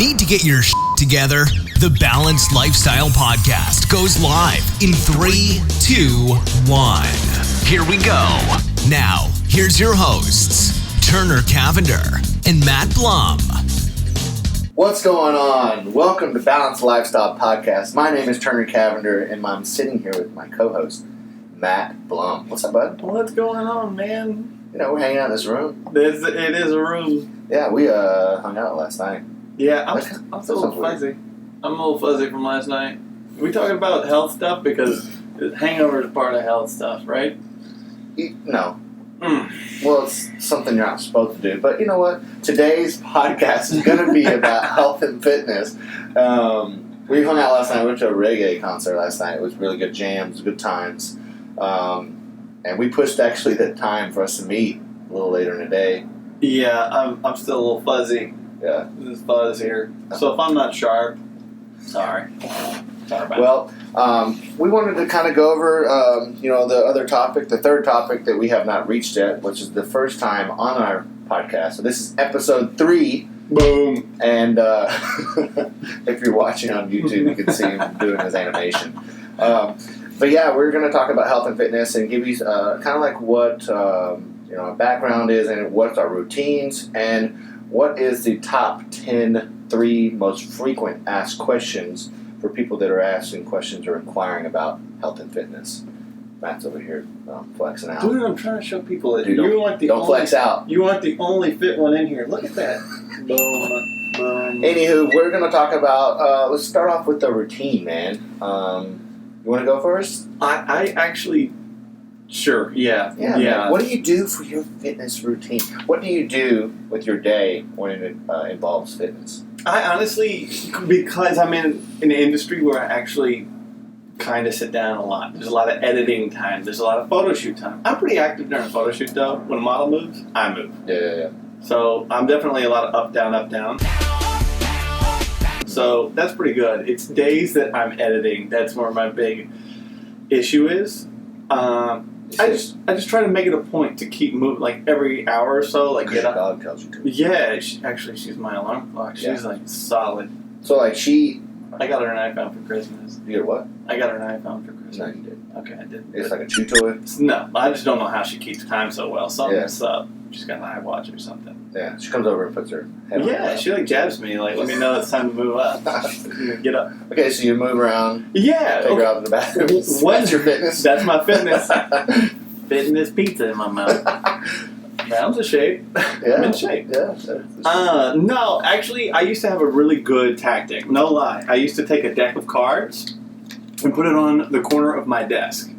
Need to get your together? The Balanced Lifestyle Podcast goes live in 3, 2, 1. Here we go. Now, here's your hosts, Turner Cavender and Matt Blum. What's going on? Welcome to Balanced Lifestyle Podcast. My name is Turner Cavender, and I'm sitting here with my co-host, Matt Blum. What's up, bud? What's going on, man? You know, we're hanging out in this room. It is a room. Yeah, we hung out last night. Yeah, I'm still a little fuzzy. I'm a little fuzzy from last night. Are we talking about health stuff? Because hangover is part of health stuff, right? No. Well, it's something you're not supposed to do. But you know what? Today's podcast is going to be about health and fitness. We hung out last night. We went to a reggae concert last night. It was really good jams, good times. And we pushed actually the time for us to meet a little later in the day. Yeah, I'm still a little fuzzy. Yeah. This buzz here. So if I'm not sharp, sorry. Sorry about Well, we wanted to kind of go over, the other topic, the third topic that we have not reached yet, which is the first time on our podcast. So this is episode 3. Boom. And if you're watching on YouTube, you can see him doing his animation. But yeah, we're going to talk about health and fitness and give you kind of like what our background is and what's our routines and what is the top 3 most frequent asked questions for people that are asking questions or inquiring about health and fitness. Matt's over here flexing out. Dude, I'm trying to show people that Dude, don't flex out. You aren't the only fit one in here. Look at that. Boom. Boom. Anywho, we're going to talk about, let's start off with the routine, man. You want to go first? I actually... Sure, yeah. Man. What do you do for your fitness routine? What do you do with your day when it involves fitness? I honestly, because I'm in an industry where I actually kind of sit down a lot. There's a lot of editing time. There's a lot of photo shoot time. I'm pretty active during a photo shoot, though. When a model moves, I move. Yeah. So I'm definitely a lot of up, down, up, down. So that's pretty good. It's days that I'm editing. That's where my big issue is. I just try to make it a point to keep moving, like every hour or so, like get up. Your dog tells you to. Yeah, she's my alarm clock. She's like solid. So like I got her an iPhone for Christmas. You get what? I got her an iPhone for Christmas. No, you did. Okay, I did. It's like a chew toy? No, I just don't know how she keeps time so well. Something's up. She's got an iWatch or something. Yeah, she comes over and puts her head on her lap. She like jabs me, like let me know it's time to move up. Get up. Okay, so you move around. Yeah. Take her out in the bathroom. That's your fitness? That's my fitness. Fitness pizza in my mouth. Round's a shape. Yeah. I'm in shape. Yeah. No, actually, I used to have a really good tactic. No lie. I used to take a deck of cards and put it on the corner of my desk.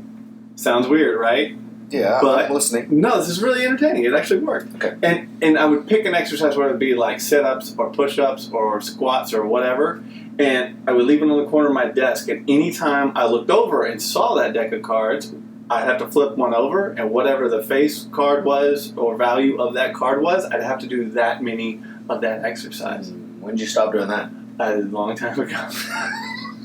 Sounds weird, right? Yeah, but I'm listening. No, this is really entertaining. It actually worked. Okay. And I would pick an exercise, whether it be like sit-ups or push-ups or squats or whatever, and I would leave it on the corner of my desk, and anytime I looked over and saw that deck of cards, I'd have to flip one over, and whatever the face card was or value of that card was, I'd have to do that many of that exercise. When did you stop doing that? A long time ago.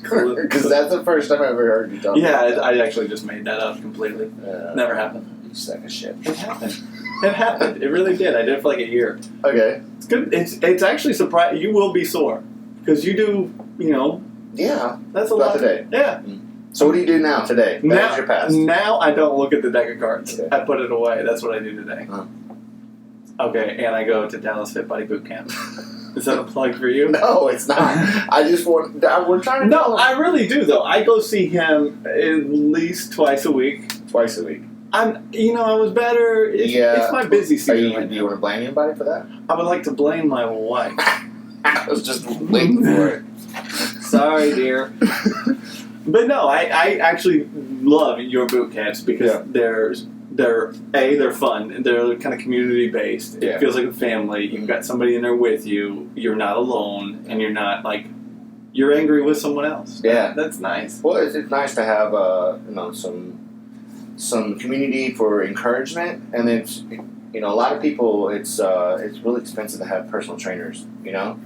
Because that's the first time I ever heard you talk about that. I actually just made that up completely. Never happened. You sack of shit. It happened. It happened. It really did. I did it for like a year. Okay. It's good. It's actually surprising. You will be sore. Because you do, Yeah. That's a About lot. today. Yeah. So what do you do now, today? That was your past. Now I don't look at the deck of cards. Okay. I put it away. That's what I do today. Huh. Okay, and I go to Dallas Fit Body Boot Camp. Is that a plug for you? No, it's not. I just want... We're trying to... No, I really do, though. I go see him at least twice a week. Twice a week. I was better. It's my busy season. Do you want to blame anybody for that? I would like to blame my wife. I was just waiting for it. Sorry, dear. But no, I actually love your boot camps because they're fun and they're kind of community based. It feels like a family. You've got somebody in there with you. You're not alone, and you're not like you're angry with someone else. Yeah, that's nice. Well, it's nice to have some community for encouragement, and then a lot of people it's really expensive to have personal trainers,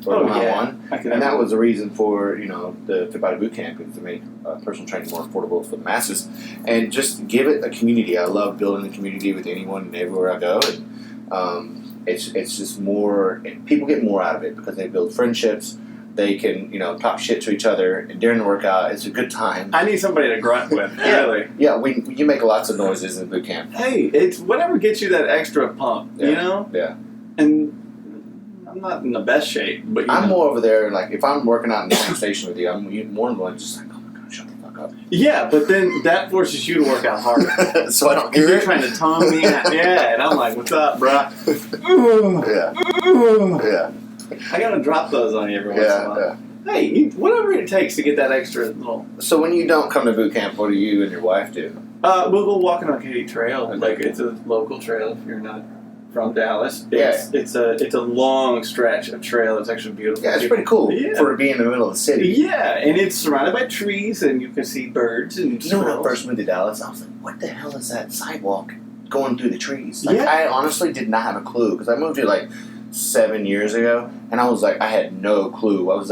for one-on-one. And that was the reason for the Fit Body Boot Camp, is to make personal training more affordable for the masses and just give it a community. I love building a community with anyone and everywhere I go, and it's just more, people get more out of it because they build friendships. They can, talk shit to each other and during the workout. It's a good time. I need somebody to grunt with, really. Yeah, you make lots of noises in boot camp. Hey, it's whatever gets you that extra pump, Yeah. And I'm not in the best shape, but I'm more over there, like, if I'm working out in the same station with you, I'm more than one just like, oh my God, shut the fuck up. Yeah, but then that forces you to work out harder. So I don't hear You're it. trying to tone me out. Yeah, and I'm like, what's up, bruh? Yeah. I gotta drop those on you every once in a while. Yeah. Hey, whatever it takes to get that extra little. So when you don't come to boot camp, what do you and your wife do? We'll go walking on Katy Trail. Okay. Like, it's a local trail if you're not from Dallas. Yeah. It's a long stretch of trail. It's actually beautiful. Yeah, it's pretty cool Yeah. for being in the middle of the city. Yeah, and it's surrounded by trees, and you can see birds and When I squirrels. first moved to Dallas, I was like, what the hell is that sidewalk going through the trees? Like, Yeah. I honestly did not have a clue because I moved here like 7 years ago, and I was like, I had no clue. I was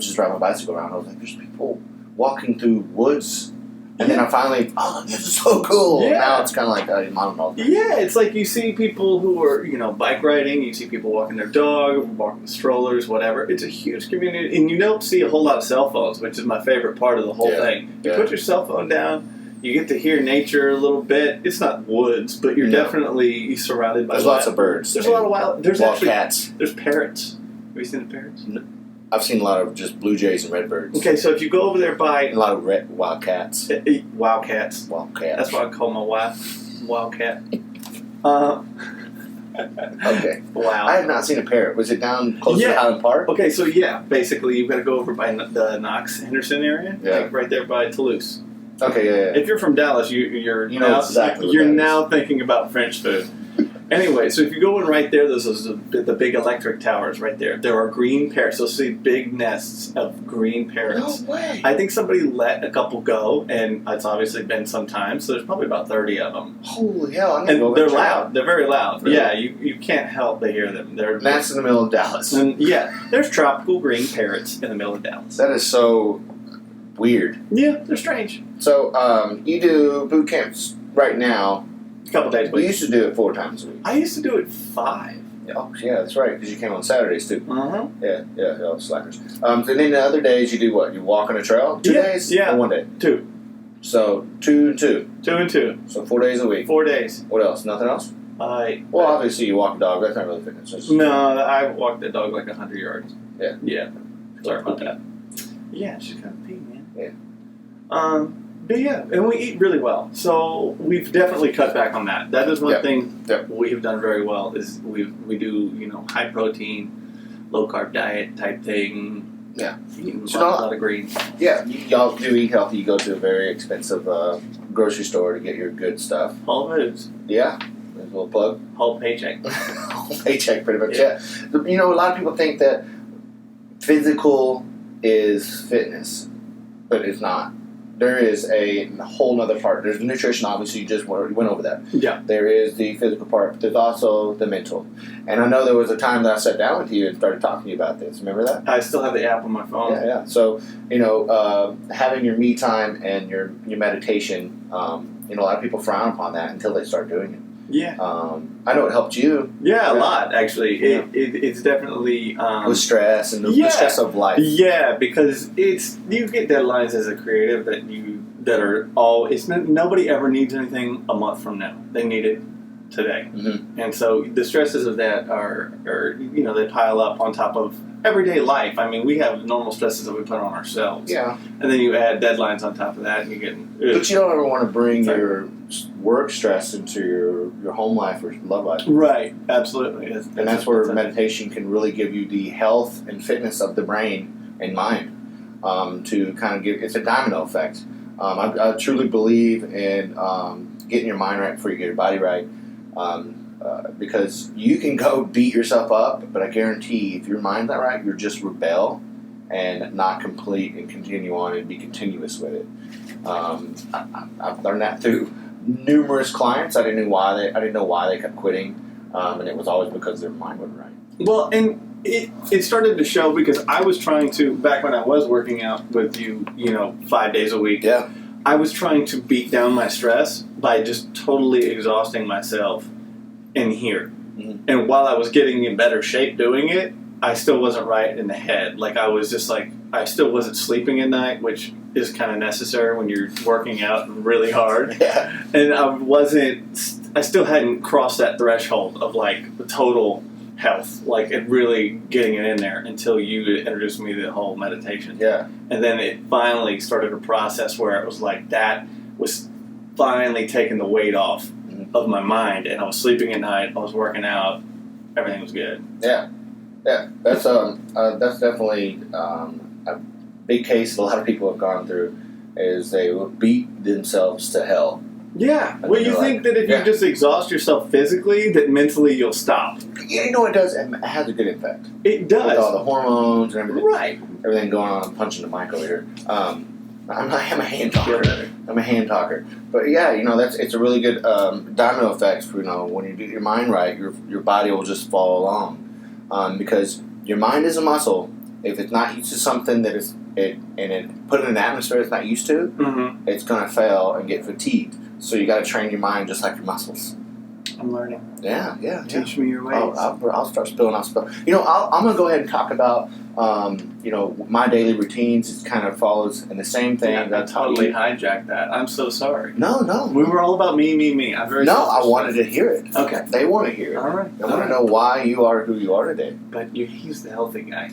just riding my bicycle around. I was like, there's people walking through woods. And then I finally, this is so cool. Yeah. Now it's kind of like, I don't know. Yeah, it's like you see people who are, bike riding, you see people walking their dog, walking strollers, whatever. It's a huge community, and you don't see a whole lot of cell phones, which is my favorite part of the whole thing. You put your cell phone down, you get to hear nature a little bit. It's not woods, but you're definitely surrounded by There's lots of birds. There's a lot of wild. There's wild actually cats. There's parrots. Have you seen the parrots? I've seen a lot of just blue jays and redbirds. Okay, so if you go over there by And a lot of wildcats. wildcats, Wildcats. that's what I call my wife, wildcat. Okay. Wow. I have not seen a parrot. Was it down close to Yeah. Highland Park? Okay, so basically you've got to go over by the Knox Henderson area, like right there by Toulouse. Okay, yeah. If you're from Dallas, you're You know now, exactly what you're that is. now thinking about French food. Anyway, so if you go in right there, there's the big electric towers right there. There are green parrots. You'll see big nests of green parrots. No way. I think somebody let a couple go, and it's obviously been some time, so there's probably about 30 of them. Holy hell. I'm And gonna go they're check it loud. out. They're very loud. Really? Yeah, you can't help but hear them. And that's in the middle of Dallas. And there's tropical green parrots in the middle of Dallas. That is so weird. Yeah, they're strange. So, you do boot camps right now. A couple days a We week. used to do it 4 times a week. I used to do it 5. Oh, yeah, that's right, because you came on Saturdays too. Uh-huh. Yeah, slackers. And then the other days you do what? You walk on a trail? 2 days? Yeah. Or 1 day? 2. So, 2 and 2. 2 and 2. So, 4 days a week. 4 days. What else? Nothing else? Well, Obviously you walk a dog. That's not really fitness. That's just- no, I walked the dog like 100 yards. Yeah. Yeah. Sorry about that. Yeah, she's kind of pee, man. Yeah. But yeah, and we eat really well. So we've definitely cut back on that. That is one thing we have done very well is we do, high protein, low carb diet type thing. Yeah. Eating So a lot of greens. Yeah, y'all do eat healthy. You go to a very expensive grocery store to get your good stuff. Whole Foods. Yeah. There's a little plug. Whole paycheck. Paycheck, pretty much. Yeah. A lot of people think that physical is fitness, but it's not. There is a whole nother part. There's nutrition, obviously, you just went over that. Yeah. There is the physical part, but there's also the mental. And I know there was a time that I sat down with you and started talking to you about this. Remember that? I still have the app on my phone. Yeah. So, having your me time and your meditation, a lot of people frown upon that until they start doing it. Yeah. I know it helped you. Yeah, a lot, actually. It's definitely... with stress and the stress of life. Yeah, because you get deadlines as a creative that are all... Nobody ever needs anything a month from now. They need it today. Mm-hmm. And so the stresses of that are they pile up on top of everyday life. I mean, we have normal stresses that we put on ourselves. Yeah. And then you add deadlines on top of that, and you're getting... But you don't ever want to bring your work stress into your home life or love life. Right, absolutely. That's where meditation can really give you the health and fitness of the brain and mind to kind of give... It's a domino effect. I truly believe in getting your mind right before you get your body right. Because you can go beat yourself up, but I guarantee if your mind's not right, you'll just rebel and not complete and continue on and be continuous with it. I've learned that through numerous clients. I didn't know why they kept quitting, and it was always because their mind wasn't right. Well, and it started to show because I was trying to, back when I was working out with you, 5 days a week. Yeah. I was trying to beat down my stress by just totally exhausting myself in here. Mm-hmm. And while I was getting in better shape doing it, I still wasn't right in the head. Like, I was just like, I still wasn't sleeping at night, which is kind of necessary when you're working out really hard. Yeah. And I still hadn't crossed that threshold of like the total health, like it really getting it in there until you introduced me to the whole meditation. Yeah. And then it finally started a process where it was like that was finally taking the weight off of my mind, and I was sleeping at night, I was working out, everything was good. Yeah. Yeah. That's definitely a big case a lot of people have gone through is they will beat themselves to hell. Yeah. Well, you think that if you just exhaust yourself physically, that mentally you'll stop. Yeah, you know it does. It has a good effect. It does. With all the hormones and everything. Right. Everything going on. I'm punching the mic over here. I'm a hand talker. I'm a hand talker. But yeah, it's a really good domino effect. For, when you get your mind right, your body will just follow along. Because your mind is a muscle. If it's not used to something that is put in an atmosphere it's not used to, it's going to fail and get fatigued. So you got to train your mind just like your muscles. I'm learning. Yeah. Teach me your ways. I'll start spilling off stuff. I'm going to go ahead and talk about, my daily routines. It kind of follows in the same thing. Yeah, I totally hijacked that. I'm so sorry. No. We were all about me. I'm very I wanted to hear it. Okay. They want to hear it. All right. They want to know why you are who you are today. But he's the healthy guy.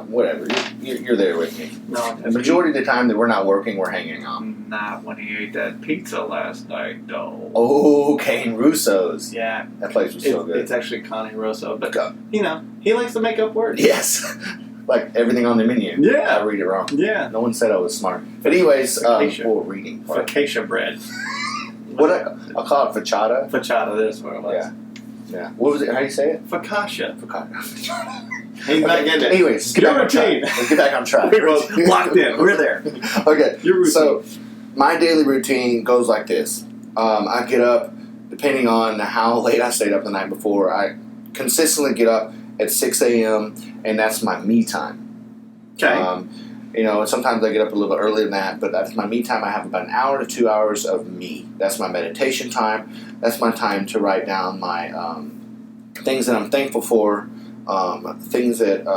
Whatever. You're there with me. No. The majority of the time that we're not working, we're hanging on. Not when he ate that pizza last night, though. Oh, Kane Russo's. Yeah. That place was so good. It's actually Connie Rosso, but, he likes to make up words. Yes. Like everything on the menu. Yeah. I read it wrong. Yeah. No one said I was smart. But anyways, reading. Focaccia bread. I'll call it fachada. Fachada, that's what it was. Yeah. What was it? How do you say it? Focaccia. Focaccia. He's not getting it. Anyways, let's get back on track. We're locked in. We're there. Okay. Your routine. So, my daily routine goes like this. I get up, depending on how late I stayed up the night before, I consistently get up at 6 a.m., and that's my me time. Okay. Sometimes I get up a little bit earlier than that, but that's my me time. I have about an hour to 2 hours of me. That's my meditation time. That's my time to write down my things that I'm thankful for, things that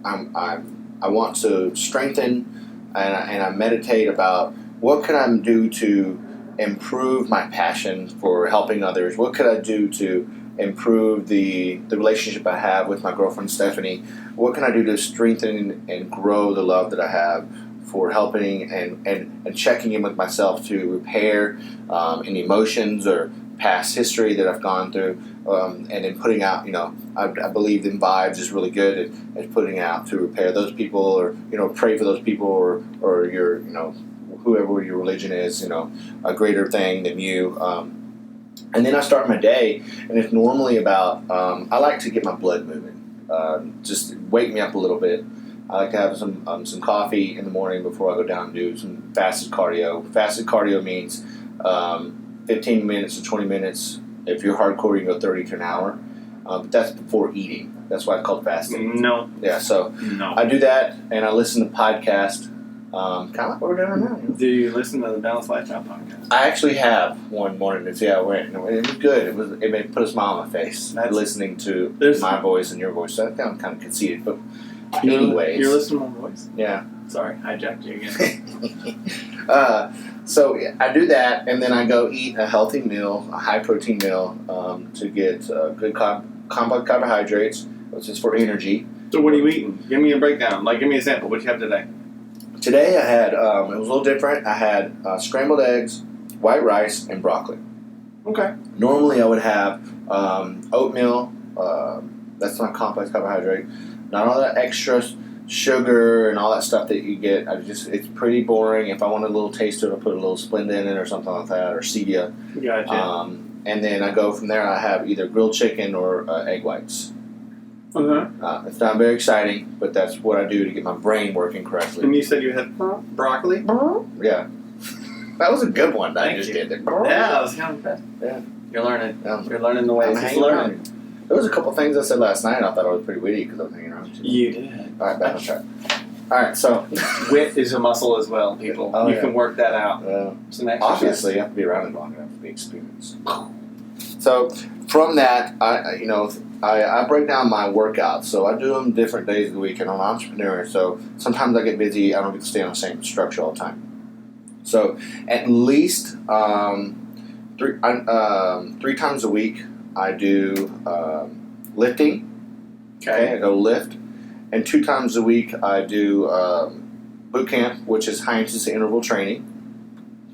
I want to strengthen, and I meditate about what can I do to improve my passion for helping others. What could I do to improve the relationship I have with my girlfriend Stephanie? What can I do to strengthen and grow the love that I have for helping and checking in with myself to repair any emotions or past history that I've gone through, and then putting out, I believe in vibes is really good at putting out to repair those people, or pray for those people, or your whoever your religion is, a greater thing than you. And then I start my day, and it's normally about, I like to get my blood moving, just wake me up a little bit. I like to have some coffee in the morning before I go down and do some fasted cardio. Fasted cardio means 15 minutes to 20 minutes. If you're hardcore, you can go 30 to an hour. But that's before eating. That's why it's called fasting. No. Yeah, so No. I do that, and I listen to podcasts, kind of like what we're doing now. Do you listen to the Balanced Lifestyle podcast? I actually have one morning to see how it went. And it was good. It put a smile on my face, listening to my voice and your voice. So I kind of conceited. But anyways. You're listening to my voice? Yeah. Sorry, hijacked you again. So I do that, and then I go eat a healthy meal, a high-protein meal, to get good complex carbohydrates, which is for energy. So what are you eating? Give me a breakdown. Give me a sample. What you have today? Today I had, it was a little different. I had scrambled eggs, white rice, and broccoli. Okay. Normally I would have oatmeal. That's my complex carbohydrate. Not all that extra sugar and all that stuff that you get. It's pretty boring. If I want a little taste to it, I'll put a little Splenda in it or something like that, or stevia. Gotcha. And then I go from there. I have either grilled chicken or egg whites. Okay. It's not very exciting, but that's what I do to get my brain working correctly. And you said you had broccoli? Yeah. That was a good one that I just did there. Yeah, that was kind of fast. Yeah. You're learning. You're learning the ways. I'm learning. There was a couple things I said last night I thought I was pretty witty because I was hanging around with you. You did. All right, back on track. All right, so wit is a muscle as well, people. You can work that out. It's an exercise. Obviously, you have to be around it long enough to be experienced. So from that, I break down my workouts, so I do them different days of the week, and I'm an entrepreneur, so sometimes I get busy. I don't get to stay on the same structure all the time. So at least 3 times a week I do lifting. Okay, I go lift, and 2 times a week I do boot camp, which is high intensity interval training.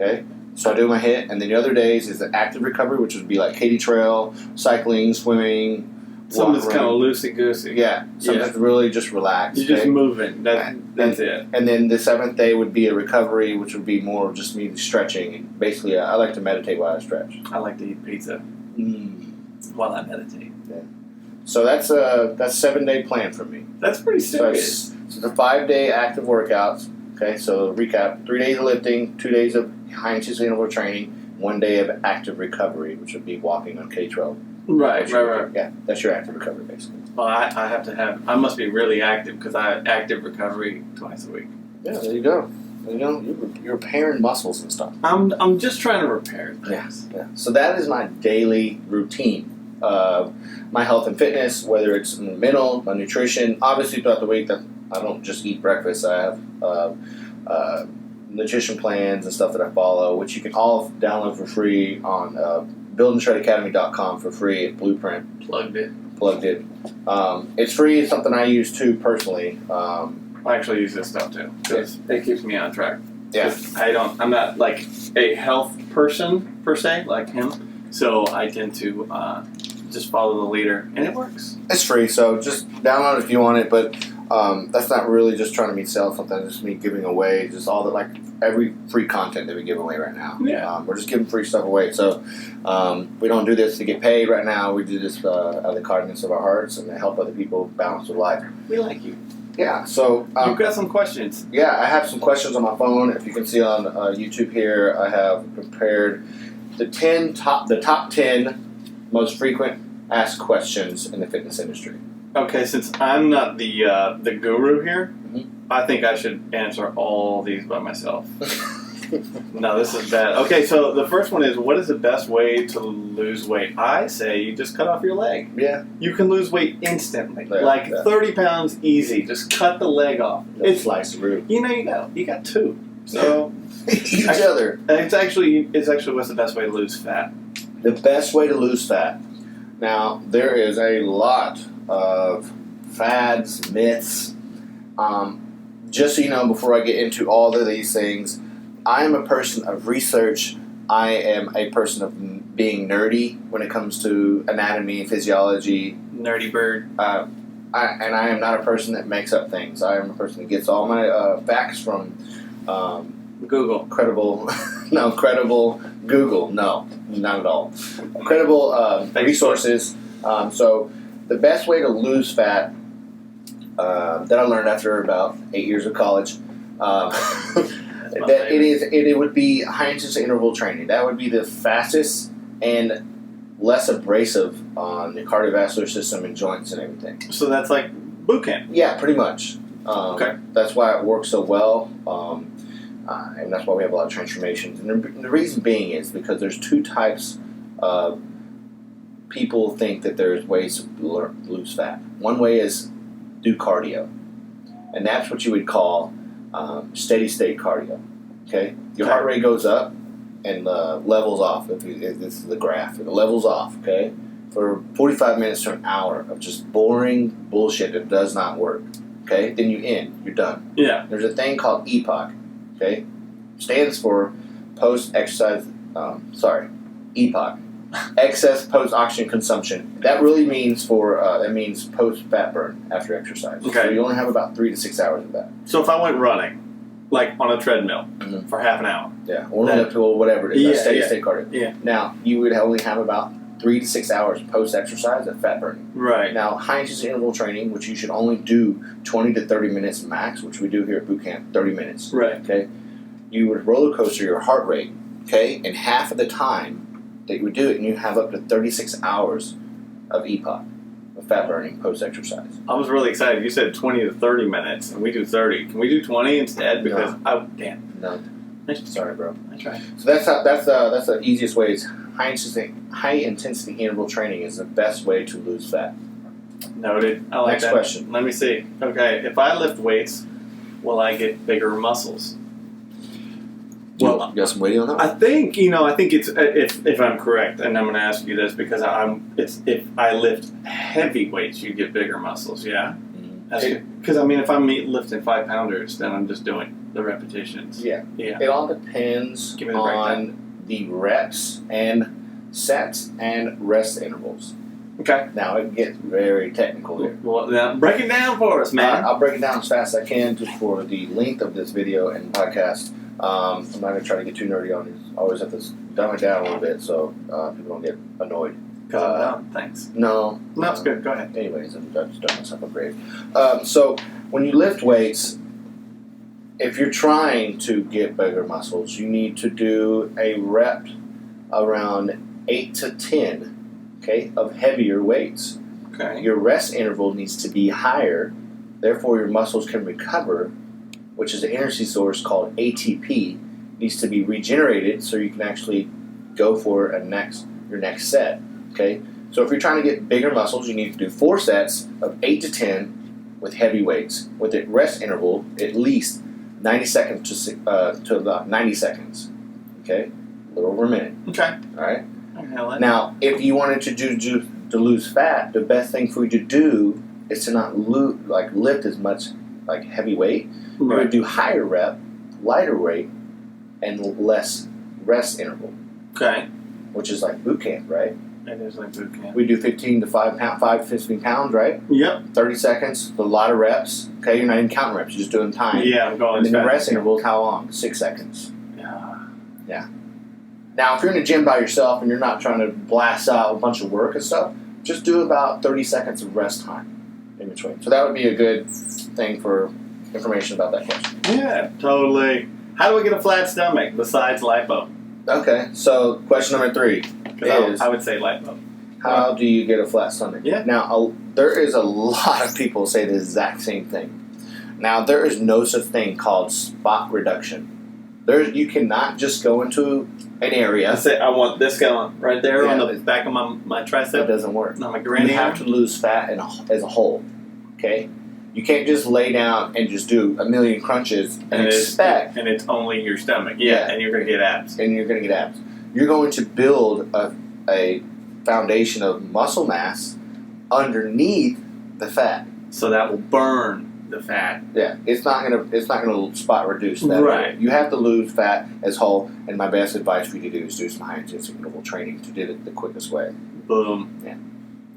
Okay, so I do my HIIT, and then the other days is the active recovery, which would be like Katy Trail, cycling, swimming. Something that's kind of loosey-goosey. Yeah, something that's really just relaxed. You're just moving. That's it. And then the 7th day would be a recovery, which would be more just me stretching. And basically, I like to meditate while I stretch. I like to eat pizza while I meditate. Yeah. So that's a 7-day plan for me. That's pretty serious. So the 5-day active workouts. Okay, so recap: 3 days of lifting, 2 days of high intensity interval training, 1 day of active recovery, which would be walking on Katy Trail. Right. Yeah, that's your active recovery, basically. Well, I must be really active because I have active recovery twice a week. Yeah, there you go. You're repairing muscles and stuff. I'm just trying to repair things. Yeah. So that is my daily routine of my health and fitness, whether it's mental, my nutrition. Obviously, throughout the week, I don't just eat breakfast. I have nutrition plans and stuff that I follow, which you can all download for free on buildandshredacademy.com for free at Blueprint. Plugged it. It's free. It's something I use too personally. I actually use this stuff too because it keeps me on track. Yeah. I'm not like a health person per se like him, so I tend to just follow the leader, and it works. It's free, so just download it if you want it. But that's not really just trying to sell something. It's just me giving away just all every free content that we give away right now. Yeah. We're just giving free stuff away. So we don't do this to get paid right now. We do this out of the kindness of our hearts and to help other people balance their life. We like you. Yeah. So you've got some questions. Yeah, I have some questions on my phone. If you can see on YouTube here, I have prepared the top 10 most frequent asked questions in the fitness industry. Okay, since I'm not the guru here, Mm-hmm. I think I should answer all these by myself. No, this is bad. Okay, so the first one is, what is the best way to lose weight? I say you just cut off your leg. Yeah. You can lose weight instantly. Yeah. 30 pounds easy. Just cut the leg off. It's slice root. You got 2. So each other. It's actually what's the best way to lose fat? The best way to lose fat. Now, there is a lot of fads, myths. Just so you know, before I get into all of these things, I am a person of research. I am a person of being nerdy when it comes to anatomy and physiology. Nerdy bird. I am not a person that makes up things. I am a person that gets all my facts from Google. Credible Google. No, not at all. Credible resources. So the best way to lose fat that I learned after about 8 years of college, that it would be high intensity interval training. That would be the fastest and less abrasive on the cardiovascular system and joints and everything. So that's like boot camp. Yeah, pretty much. Okay. That's why it works so well, and that's why we have a lot of transformations. And the reason being is because there's 2 types of people think that there's ways to lose fat. One way is do cardio, and that's what you would call steady state cardio. Okay, your heart rate goes up and levels off. If this is the graph, it levels off. Okay, for 45 minutes to an hour of just boring bullshit that does not work. Okay, then you end. You're done. Yeah. There's a thing called EPOC. Okay, stands for post exercise. EPOC. Excess post-oxygen consumption. That really means means post-fat burn after exercise. Okay. So you only have about 3 to 6 hours of that. So if I went running, like on a treadmill for half an hour. Yeah, or up to whatever it is, steady state cardio. Yeah. Now, you would only have about 3 to 6 hours post-exercise of fat burning. Right. Now, high-intensity interval training, which you should only do 20 to 30 minutes max, which we do here at boot camp, 30 minutes. Right. Okay. You would roller coaster your heart rate, okay, in half of the time that you would do it, and you have up to 36 hours of EPOC, of fat burning post-exercise. I was really excited. You said 20 to 30 mints, and we do 30. Can we do 20 instead? Because No. Sorry, bro. I tried. So that's the easiest way. Is high intensity interval training is the best way to lose fat. Noted. I like Next that. question. Let me see. Okay, if I lift weights, will I get bigger muscles? Well, you got some weight on that? I think it's if I'm correct, and I'm going to ask you this because if I lift heavy weights, you get bigger muscles. Yeah. Because if I'm lifting 5-pounders, then I'm just doing the repetitions. Yeah. Yeah. It all depends on the reps and sets and rest intervals. Okay. Now it gets very technical here. Well, now break it down for us, man. I'll break it down as fast as I can just for the length of this video and podcast. I'm not going to try to get too nerdy on it. I always have to dumb it down a little bit so people don't get annoyed. Because I'm done. Thanks. No. No, it's good. Go ahead. Anyways, I'm just done myself a grave. So when you lift weights, if you're trying to get bigger muscles, you need to do a rep around 8 to 10, okay, of heavier weights. Okay. Your rest interval needs to be higher, therefore your muscles can recover, which is an energy source called ATP, needs to be regenerated so you can actually go for your next set. Okay, so if you're trying to get bigger muscles, you need to do 4 sets of 8 to 10 with heavy weights, with a rest interval at least 90 seconds to about 90 seconds. Okay, a little over a minute. Okay. All right. Okay, now, if you wanted to lose fat, the best thing for you to do is to not lift as much heavy weight. You would do higher rep, lighter weight, and less rest interval. Okay. Which is like boot camp, right? It is like boot camp. We do 15 to 15 pounds, right? Yep. 30 seconds, a lot of reps. Okay, you're not even counting reps, you're just doing time. Yeah, I'm going. And then the rest interval is how long? 6 seconds. Yeah. Now, if you're in a gym by yourself and you're not trying to blast out a bunch of work and stuff, just do about 30 seconds of rest time in between. So that would be a good thing for information about that question. Yeah, totally. How do I get a flat stomach besides lipo? Okay, so question number 3 is... I would say lipo. How do you get a flat stomach? Yeah. Now, there is a lot of people say the exact same thing. Now, there is no such thing called spot reduction. You cannot just go into an area. I say I want this going right there on the back of my tricep. That doesn't work. No, my granny. You have to lose fat as a whole. Okay? You can't just lay down and just do a million crunches and expect... And it's only your stomach. Yeah, and you're going to get abs. And you're going to get abs. You're going to build a foundation of muscle mass underneath the fat. So that will burn the fat. Yeah, it's not gonna spot reduce that. Right. You have to lose fat as whole, and my best advice for you to do is do some high intensity interval training to do it the quickest way. Boom. Yeah.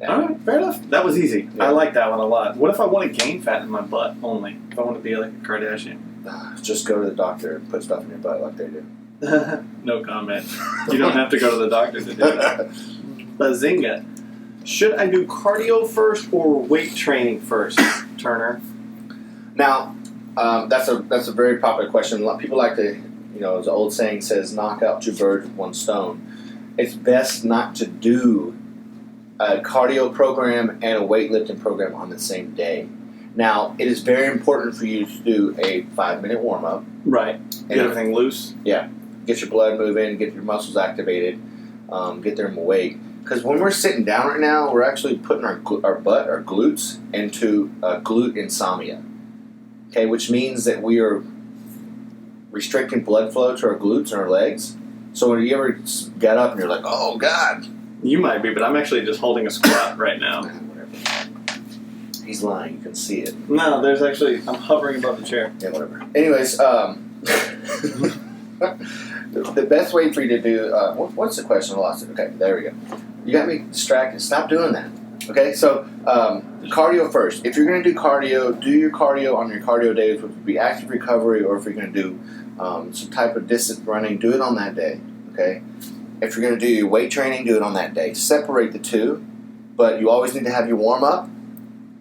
All right, fair enough. That was easy. Yeah. I like that one a lot. What if I want to gain fat in my butt only? If I want to be like a Kardashian? Just go to the doctor and put stuff in your butt like they do. No comment. You don't have to go to the doctor to do that. Bazinga. Should I do cardio first or weight training first, Turner? Now, that's a very popular question. A lot of people like to, as the old saying says, knock out 2 birds with 1 stone. It's best not to do a cardio program and a weightlifting program on the same day. Now, it is very important for you to do a 5-minute warm-up. Right. Get everything loose. Yeah. Get your blood moving, get your muscles activated, get them awake. Because when we're sitting down right now, we're actually putting our glutes into glute insomnia. Okay, which means that we are restricting blood flow to our glutes and our legs. So when you ever get up and you're like, oh, God. You might be, but I'm actually just holding a squat right now. Whatever. He's lying. You can see it. No, I'm hovering above the chair. Yeah, whatever. Anyways, the best way for you to do... what's the question? I lost it. Okay, there we go. You got me distracted. Stop doing that. Okay, so cardio first. If you're going to do cardio, do your cardio on your cardio days, which would be active recovery, or if you're going to do some type of distance running, do it on that day. Okay? If you're going to do your weight training, do it on that day. Separate the two, but you always need to have your warm-up.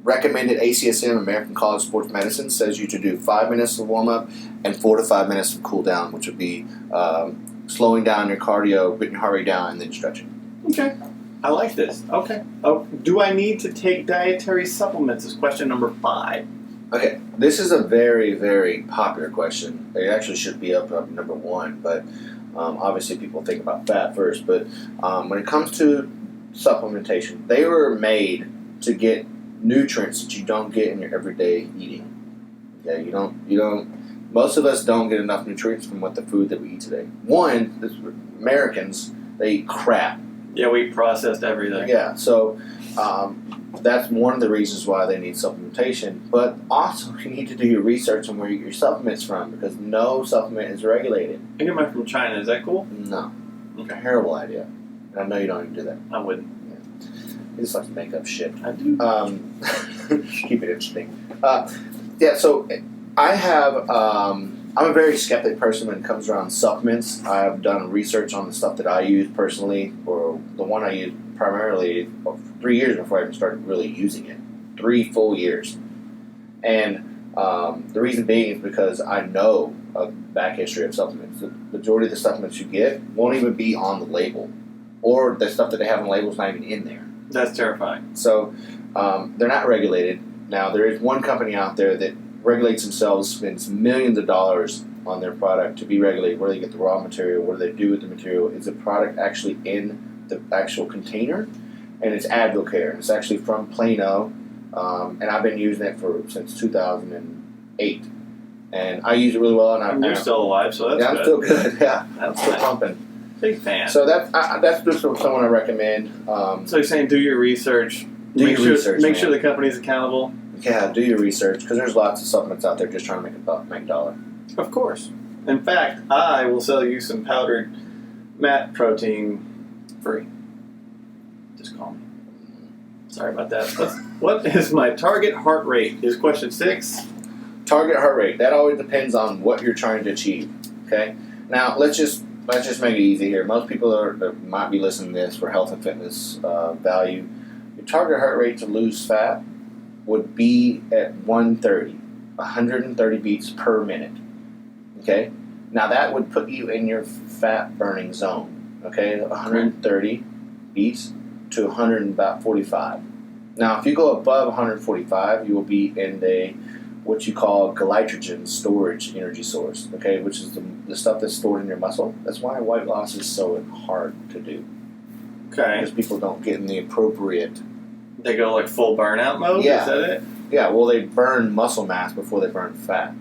Recommended ACSM, American College of Sports Medicine, says you to do 5 minutes of warm-up and 4 to 5 minutes of cool-down, which would be slowing down your cardio, putting your heart rate down, and then stretching. Okay. I like this. Okay. Oh, do I need to take dietary supplements is question number 5. Okay. This is a very, very popular question. It actually should be up number 1, but obviously people think about fat first. But when it comes to supplementation, they were made to get nutrients that you don't get in your everyday eating. Okay, you don't. Most of us don't get enough nutrients from the food that we eat today. One, Americans, they eat crap. Yeah, we processed everything. Yeah, so that's one of the reasons why they need supplementation. But also, you need to do your research on where you get your supplements from, because no supplement is regulated. I get mine from China. Is that cool? No. Okay. Terrible idea. And I know you don't even do that. I wouldn't. You just like to make up shit. I do. Keep it interesting. So I have... I'm a very skeptic person when it comes around supplements. I've done research on the stuff that I use personally, or the one I use primarily 3 years before I even started really using it. 3 full years. And the reason being is because I know a back history of supplements. The majority of the supplements you get won't even be on the label. Or the stuff that they have on the label is not even in there. That's terrifying. So they're not regulated. Now, there is one company out there that regulates themselves, spends millions of dollars on their product to be regulated. Where they get the raw material, what do they do with the material? Is the product actually in the actual container? And it's Advocare. It's actually from Plano, and I've been using it since 2008. And I use it really well. And you're still alive, so that's good. I'm still good. Yeah, I'm still nice. pumping. Big fan. So that's just someone I recommend. So you're saying do your research. Make Sure the company's accountable. Yeah, do your research, because there's lots of supplements out there just trying to make a dollar. Of course. In fact, I will sell you some powdered mat protein free. Just call me. Sorry about that. What is my target heart rate? Is question 6. Target heart rate. That always depends on what you're trying to achieve. Okay. Now let's just make it easy here. Most people that might be listening to this for health and fitness value. Your target heart rate to lose fat would be at 130 beats per minute. Okay? Now that would put you in your fat burning zone. Okay? 130 beats to 145. Now if you go above 145, you will be in what you call glycogen storage energy source. Okay? Which is the stuff that's stored in your muscle. That's why weight loss is so hard to do. Okay. Because people don't get in the appropriate... They go like full burnout mode? Yeah. Is that it? Yeah, well, they burn muscle mass before they burn fat.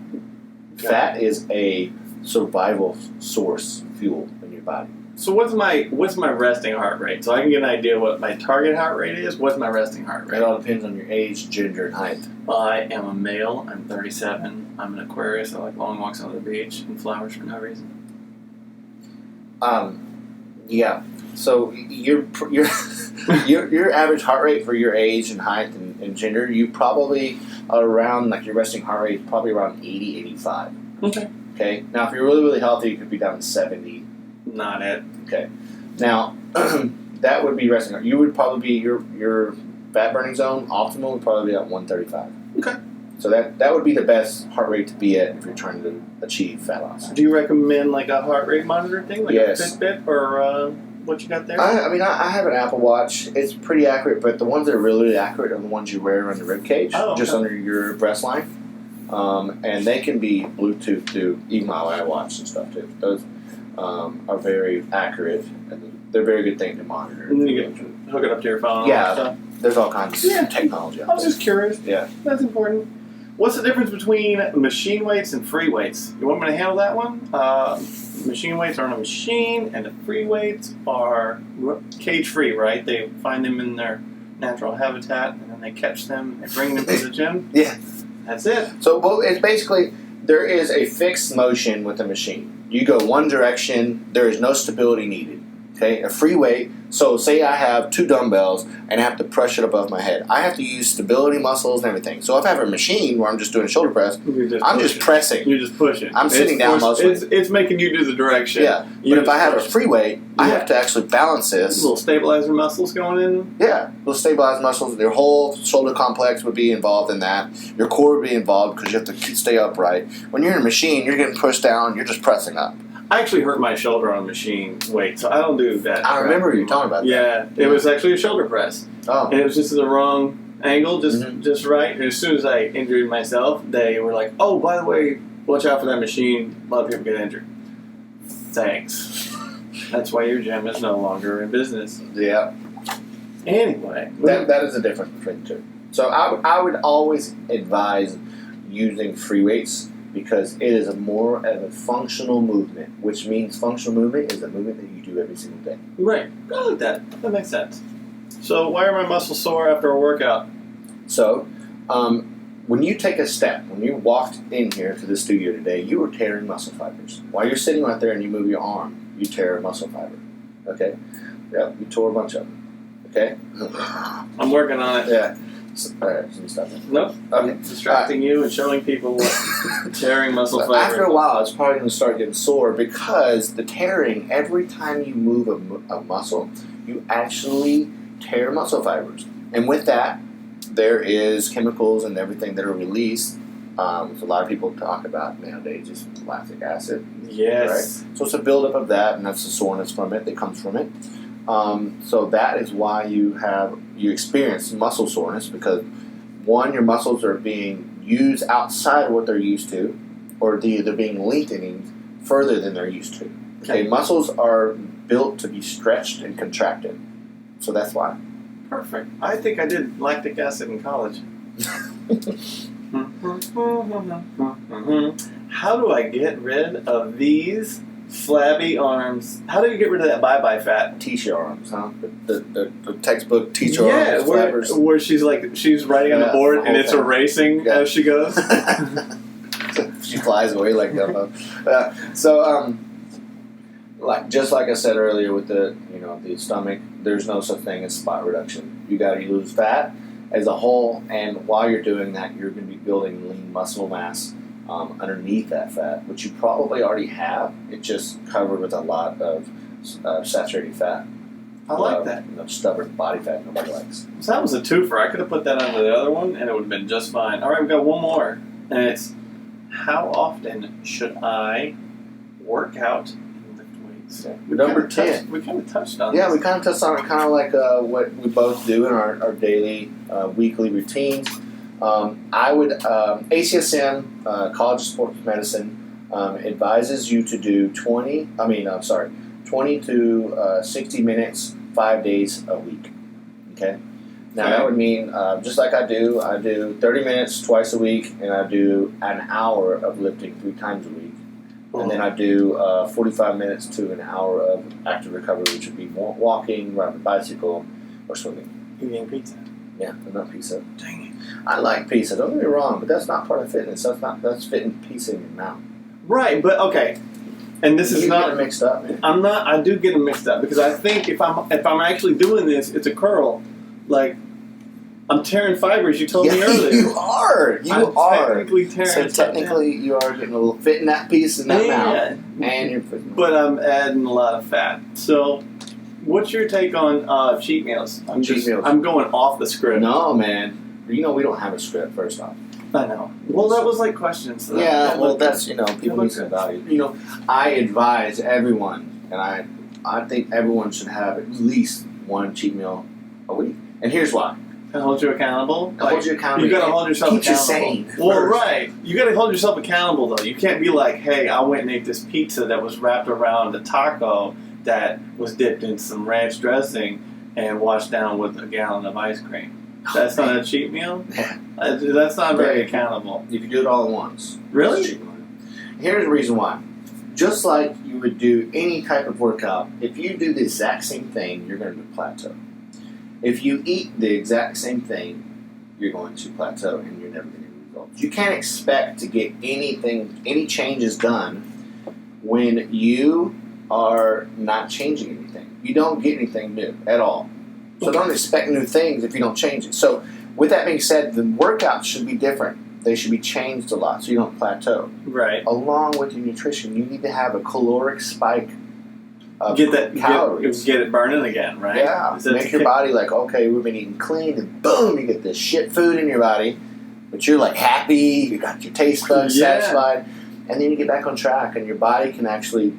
Okay. Fat is a survival source fuel in your body. So what's my resting heart rate? So I can get an idea what my target heart rate is. What's my resting heart rate? It all depends on your age, gender, and height. I am a male. I'm 37. I'm an Aquarius. I like long walks on the beach and flowers for no reason. Yeah. So your average heart rate for your age and height and gender, you probably are around, like your resting heart rate is probably around 80, 85. Okay. Okay. Now if you're really, really healthy, you could be down to 70. Not it. Okay. Now that would be resting heart. You would probably be your fat burning zone optimal would probably be at 135. Okay. So that would be the best heart rate to be at if you're trying to achieve fat loss. Do you recommend like a heart rate monitor thing, like Yes. a Fitbit or what you got there? I have an Apple Watch. It's pretty accurate, but the ones that are really, really accurate are the ones you wear on the rib cage, just under your breast line. And they can be Bluetooth to even my iWatch and stuff too. Those are very accurate, and they're a very good thing to monitor. And you can hook it up to your phone. Yeah, and stuff. There's all kinds of technology out I was there. just curious. Yeah. That's important. What's the difference between machine weights and free weights? You want me to handle that one? Machine weights are on a machine, and the free weights are cage-free, right? They find them in their natural habitat, and then they catch them and bring them to the gym. Yeah. That's it. So it's basically, there is a fixed motion with the machine. You go one direction, there is no stability needed. Okay, a free weight. So say I have 2 dumbbells and I have to push it above my head. I have to use stability muscles and everything. So if I have a machine where I'm just doing shoulder press, I'm just pressing. You're just pushing. I'm sitting down mostly. It's making you do the direction. Yeah, but if I have a free weight, I have to actually balance this. Little stabilizer muscles going in. Yeah, little stabilized muscles. Your whole shoulder complex would be involved in that. Your core would be involved because you have to stay upright. When you're in a machine, you're getting pushed down. You're just pressing up. I actually hurt my shoulder on a machine weight, so I don't do that. I remember you talking about that. Yeah, it was actually a shoulder press. Oh. And it was just in the wrong angle, just right. And as soon as I injured myself, they were like, oh, by the way, watch out for that machine. A lot of people get injured. Thanks. That's why your gym is no longer in business. Yeah. Anyway. That is the difference between the two. So I would always advise using free weights because it is more of a functional movement, which means functional movement is a movement that you do every single day. Right. I like that. That makes sense. So why are my muscles sore after a workout? So when you take a step, when you walked in here to the studio today, you were tearing muscle fibers. While you're sitting right there and you move your arm, you tear a muscle fiber. Okay? Yep, you tore a bunch of them. Okay? I'm working on it. Yeah. So, all right, so stop it. Nope. Okay. I'm distracting you and showing people what tearing muscle But fibers. after a while, it's probably going to start getting sore because the tearing, every time you move a muscle, you actually tear muscle fibers. And with that, there is chemicals and everything that are released. So a lot of people talk about nowadays just lactic acid. Yes. Right? So it's a buildup of that, and that's the soreness from it that comes from it. So that is why you experience muscle soreness because one, your muscles are being used outside of what they're used to, or they're being lengthening further than they're used to. Okay, muscles are built to be stretched and contracted, so that's why. Perfect. I think I did lactic acid in college. How do I get rid of these flabby arms? How do you get rid of that bye-bye fat? Teacher arms, huh? The textbook teacher arms. Yeah, where she's writing on the board and it's erasing as she goes. She flies away like that. Just like I said earlier with the stomach, there's no such thing as spot reduction. You got to lose fat as a whole, and while you're doing that, you're going to be building lean muscle mass underneath that fat, which you probably already have. It's just covered with a lot of saturated fat. I like that. Stubborn body fat nobody likes. So that was a twofer. I could have put that under the other one, and it would have been just fine. All right, we've got one more, and it's how often should I work out and lift weights? Number 10. We kind of touched on Yeah, this. we kind of touched on it, kind of like what we both do in our daily, weekly routines. I would, ACSM, College of Sports Medicine, advises you to do 20 to 60 minutes, 5 days a week. Okay? Now that would mean, just like I do 30 minutes twice a week, and I do an hour of lifting 3 times a week. And then I do 45 minutes to an hour of active recovery, which would be walking, riding a bicycle, or swimming. Eating pizza. Yeah, but not pizza. Dang it. I like pizza, don't get me wrong, but that's not part of fitness. That's fitting pizza in your mouth. Right, but okay. And this is not get it mixed up, man. I do get them mixed up because I think if I'm actually doing this, it's a curl. Like I'm tearing fibers. You told me earlier. You are. Technically tearing. So technically, you are getting a little fit in that piece in that mouth, and you're fitting. But I'm adding a lot of fat. So, what's your take on cheat meals? I'm going off the script. No, man. We don't have a script. First off. I know. Well, that was like questions. So That's people need some value. I advise everyone, and I think everyone should have at least one cheat meal a week. And here's why. To hold you accountable? You got to hold yourself accountable. Keep you sane. Well, right. You got to hold yourself accountable, though. You can't be like, hey, I went and ate this pizza that was wrapped around a taco that was dipped in some ranch dressing and washed down with a gallon of ice cream. That's not a cheat meal? Yeah. That's not very accountable. You can do it all at once. Really? Cheat meal. Here's the reason why. Just like you would do any type of workout, if you do the exact same thing, you're going to plateau. If you eat the exact same thing, you're going to plateau and you're never going to get results. You can't expect to get any changes done when you are not changing anything. You don't get anything new at all. So don't expect new things if you don't change it. So with that being said, the workouts should be different. They should be changed a lot so you don't plateau. Right. Along with your nutrition, you need to have a caloric spike. Get calories. Get it burning again, right? Yeah. Make your body like, okay, we've been eating clean, and boom, you get this shit food in your body, but you're like happy, you got your taste buds satisfied, and then you get back on track, and your body can actually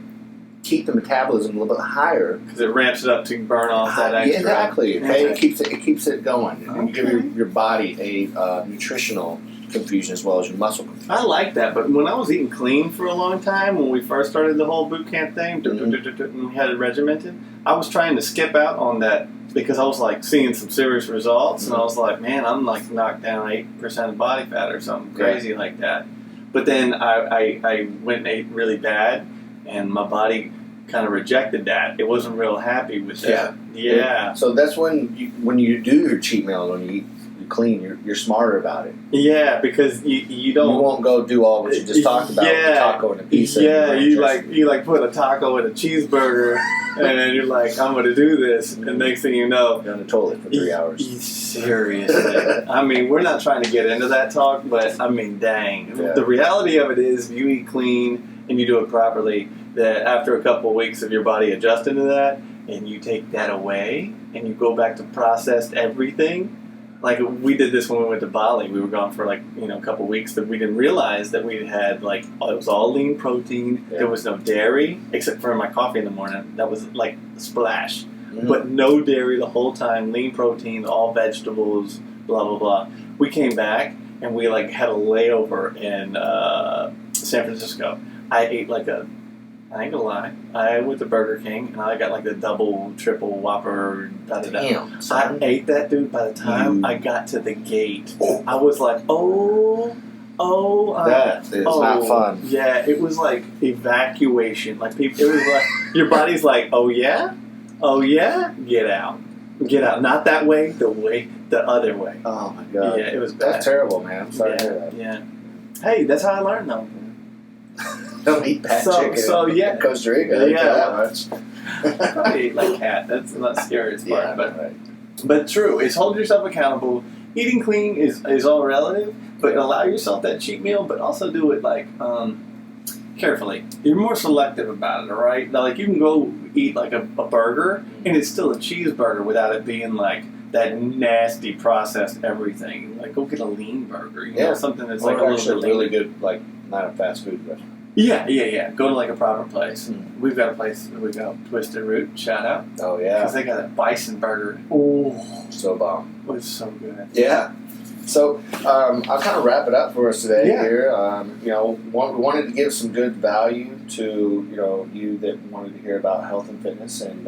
keep the metabolism a little bit higher because it ramps it up to burn off that extra. Yeah, exactly. Okay, it keeps it going. And you give your body a nutritional confusion as well as your muscle confusion. I like that, but when I was eating clean for a long time, when we first started the whole boot camp thing, and we had it regimented, I was trying to skip out on that because I was like seeing some serious results, and I was like, man, I'm like knocked down 8% of body fat or something crazy like that. But then I went and ate really bad, and my body kind of rejected that. It wasn't real happy with that. Yeah. So that's when you do your cheat meal, when you eat clean, you're smarter about it. Yeah, because you don't. You won't go do all what you just talked about. With the taco and a pizza. Yeah, you put a taco and a cheeseburger, and then you're like, I'm gonna do this, and next thing you know, you're on the toilet for 3 hours. Seriously, I mean, we're not trying to get into that talk, but I mean, dang, the reality of it is, if you eat clean and you do it properly, that after a couple of weeks of your body adjusting to that, and you take that away, and you go back to processed everything. Like, we did this when we went to Bali. We were gone for like, a couple of weeks, that we didn't realize that we had like, it was all lean protein. Yeah. There was no dairy, except for my coffee in the morning. That was like a splash. Mm-hmm. But no dairy the whole time, lean protein, all vegetables, blah, blah, blah. We came back and we like had a layover in San Francisco. I ate like I ain't gonna lie, I went to Burger King and I got like the double, triple Whopper, Damn, I ate that, dude. By the time I got to the gate, I was like, that is not fun. Yeah, it was like evacuation. Like people, it was like your body's like, oh yeah, get out. Not that way, the other way. Oh my god. Yeah, it was bad. That's terrible, man. I'm sorry to hear that. Yeah. Hey, that's how I learned though. Don't eat pat chicken in Costa Rica. Yeah, that much. Probably eat like cat. That's not the scariest part. But true. It's hold yourself accountable. Eating clean is all relative, but allow yourself that cheat meal, but also do it like carefully. You're more selective about it, all right? Now, like you can go eat like a burger, and it's still a cheeseburger without it being like that nasty processed everything. Like go get a lean burger. You know, something that's like a little bit really good, like not a fast food restaurant. Yeah. Go to like a proper place. We've got a place where we go, Twisted Root, shout out. Oh, yeah. Because they got a bison burger. Oh. So bomb. It was so good. Yeah. So, I'll kind of wrap it up for us today here. We wanted to give some good value to, you that wanted to hear about health and fitness. And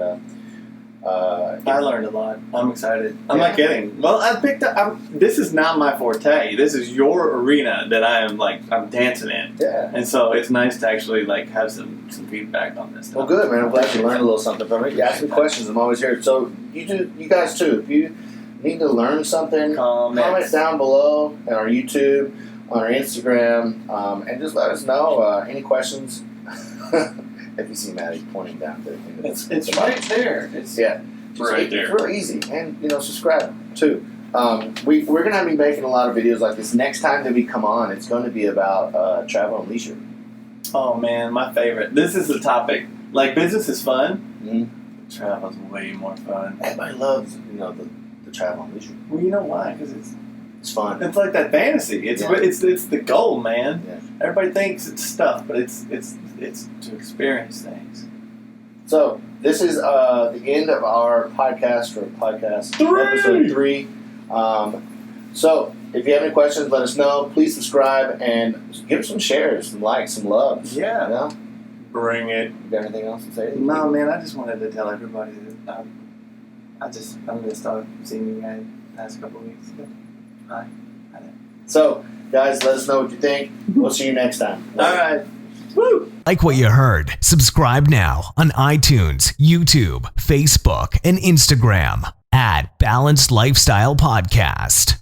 I learned a lot. I'm excited. I'm not kidding. Well, I picked up. This is not my forte. This is your arena that I'm dancing in. Yeah. And so it's nice to actually have some feedback on this stuff. Well, good, man. I'm glad you learned a little something from it. You ask me questions. I'm always here. So you guys too. If you need to learn something, comment down below on our YouTube, on our Instagram, and just let us know any questions. If you see Maddie pointing down to it's right there. It's right there. It's real easy. And, subscribe, too. We're going to be making a lot of videos like this. Next time that we come on, it's going to be about travel and leisure. Oh, man, my favorite. This is the topic. Like, business is fun. Mm-hmm. Travel's way more fun. Everybody loves, the travel and leisure. Well, you know why? Because it's fun. It's like that fantasy. It's the goal, man. Yeah. Everybody thinks it's stuff, but it's to experience things. So this is the end of our podcast episode 3. So if you have any questions, let us know. Please subscribe and give us some shares, some likes, some loves. Yeah. Bring it. You got anything else to say? No, man. I just wanted to tell everybody that I'm going to start seeing you guys the past couple of weeks. Bye. So, guys, let us know what you think. We'll see you next time. All right. Woo! Like what you heard? Subscribe now on iTunes, YouTube, Facebook, and Instagram at Balanced Lifestyle Podcast.